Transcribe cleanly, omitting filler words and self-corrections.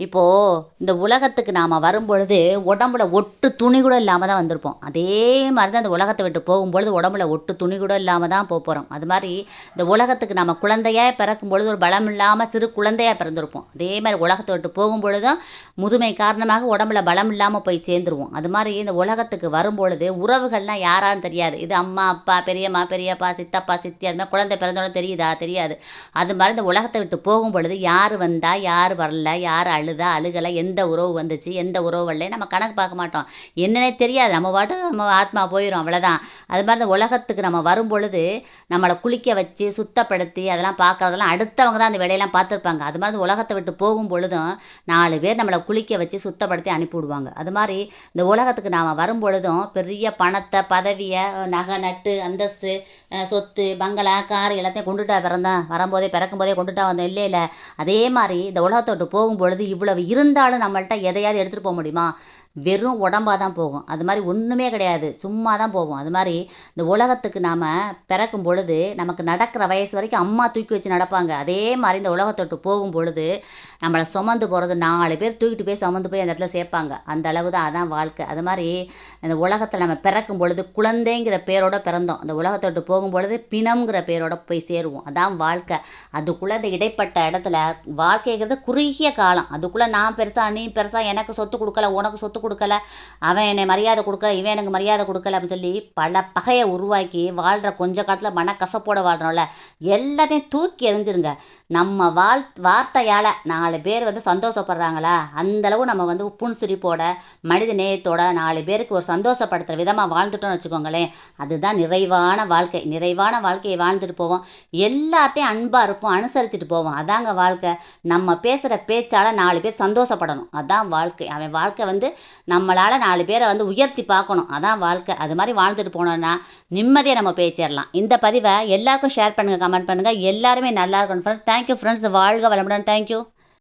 இப்போது இந்த உலகத்துக்கு நாம் வரும்பொழுது உடம்புல ஒட்டு துணி கூட இல்லாமல் தான் வந்திருப்போம். அதே மாதிரி தான் இந்த உலகத்தை விட்டு போகும்பொழுது உடம்புல ஒட்டு துணி கூட இல்லாமல் தான் போகிறோம். அது மாதிரி இந்த உலகத்துக்கு நம்ம குழந்தையாக பிறக்கும் பொழுது ஒரு பலம் இல்லாமல் சிறு குழந்தையாக பிறந்திருப்போம். அதே மாதிரி உலகத்தை விட்டு போகும்பொழுதும் முதுமை காரணமாக உடம்புல பலம் இல்லாமல் போய் சேர்ந்துருவோம். அது மாதிரி இந்த உலகத்துக்கு வரும்பொழுது உறவுகள்லாம் யாரான்னு தெரியாது. இது அம்மா அப்பா பெரியம்மா பெரியப்பா சித்தப்பா சித்தி அது மாதிரி குழந்தை பிறந்தோட தெரியுதா தெரியாது. அது மாதிரி இந்த உலகத்தை விட்டு போகும் பொழுது யார் வந்தா யார் வரல யார் அழுகலை எந்த உறவு வந்துச்சு எந்த உறவு வரல நம்ம கணக்கு பார்க்க மாட்டோம். என்னன்னே தெரியாது. நம்ம பாட்டு நம்ம ஆத்மா போயிடும் அவ்வளோதான். அது மாதிரி இந்த உலகத்துக்கு நம்ம வரும்பொழுது நம்மளை குளிக்க வச்சு சுத்தப்படுத்தி அதெல்லாம் பார்க்குறதெல்லாம் அடுத்தவங்க தான் அந்த வேலையெல்லாம் பார்த்துருப்பாங்க. அது மாதிரி இந்த உலகத்தை விட்டு போகும் பொழுதும் 4 பேர் நம்மளை குளிக்க வச்சு சுத்தப்படுத்தி அனுப்பிவிடுவாங்க. அது மாதிரி இந்த உலகத்துக்கு நாம் வரும்பொழுதும் பெரிய பணத்தை பதவியை நகை நட்டு அந்தஸ்து சொத்து பங்களா கார் எல்லாத்தையும் கொண்டுட்டா பிறந்தேன் வரும்போதே பிறக்கும்போதே கொண்டுட்டா வந்தோம் இல்லை. அதே மாதிரி இந்த உலகத்தை விட்டு போகும்பொழுது இவ்வளவு இருந்தாலும் நம்மள்ட்ட எதையாவது எடுத்துகிட்டு போக முடியுமா? வெறும் உடம்பாக தான் போகும். அது மாதிரி ஒன்றுமே கிடையாது. சும்மா தான் போகும். அது மாதிரி இந்த உலகத்துக்கு நாம் பிறக்கும் பொழுது நமக்கு நடக்கிற வயசு வரைக்கும் அம்மா தூக்கி வச்சு நடப்பாங்க. அதே மாதிரி இந்த உலகத்தை விட்டு போகும் பொழுது நம்மளை சுமந்து போகிறது 4 பேர் தூக்கிட்டு போய் சுமந்து போய் அந்த இடத்துல சேர்ப்பாங்க. அந்த அளவு தான் அதான் வாழ்க்கை. அது மாதிரி இந்த உலகத்தில் நம்ம பிறக்கும் பொழுது குழந்தைங்கிற பேரோட பிறந்தோம். அந்த உலகத்தை விட்டு போகும் பொழுது பிணம்ங்கிற பேரோட போய் சேருவோம். அதான் வாழ்க்கை. அதுக்குள்ளே இந்த இடைப்பட்ட இடத்துல வாழ்க்கைங்கிறது குறுகிய காலம். அதுக்குள்ளே நான் பெருசா நீ பெருசா எனக்கு சொத்து கொடுக்கல உனக்கு சொத்து கொடுக்கல அவன் என்னை மரியாதை கொடுக்கல இவன் எனக்கு மரியாதை கொடுக்கல அப்படின்னு சொல்லி பல பகையை உருவாக்கி வாழ்கிற கொஞ்ச காலத்தில் மனக்கசப்போடு வாழ்கிறோம்ல எல்லாத்தையும் தூக்கி எறிஞ்சிருங்க. நம்ம வார்த்தையால் 4 பேர் சந்தோஷப்படுறாங்களா அந்தளவு நம்ம புன்சிரிப்போட மனித நேயத்தோட 4 பேருக்கு ஒரு சந்தோஷப்படுத்துகிற விதமாக வாழ்ந்துட்டோம்னு வச்சுக்கோங்களேன். அதுதான் நிறைவான வாழ்க்கை. நிறைவான வாழ்க்கையை வாழ்ந்துட்டு போவோம். எல்லாத்தையும் அன்பாக இருப்போம் அனுசரிச்சுட்டு போவோம். அதாங்க வாழ்க்கை. நம்ம பேசுகிற பேச்சால் 4 பேர் சந்தோஷப்படணும். அதான் வாழ்க்கை. அவன் வாழ்க்கை நம்மளால் 4 பேரை உயர்த்தி பார்க்கணும். அதான் வாழ்க்கை. அது மாதிரி வாழ்ந்துட்டு போனோன்னா நிம்மதியாக நம்ம பேசிடலாம். இந்த பதிவை எல்லாருக்கும் ஷேர் பண்ணுங்கள் கமெண்ட் பண்ணுங்கள். எல்லாருமே நல்லா இருக்கணும் ஃப்ரெண்ட்ஸ். Thank you friends. வாழ்க வளமுடன். தேங்க்யூ.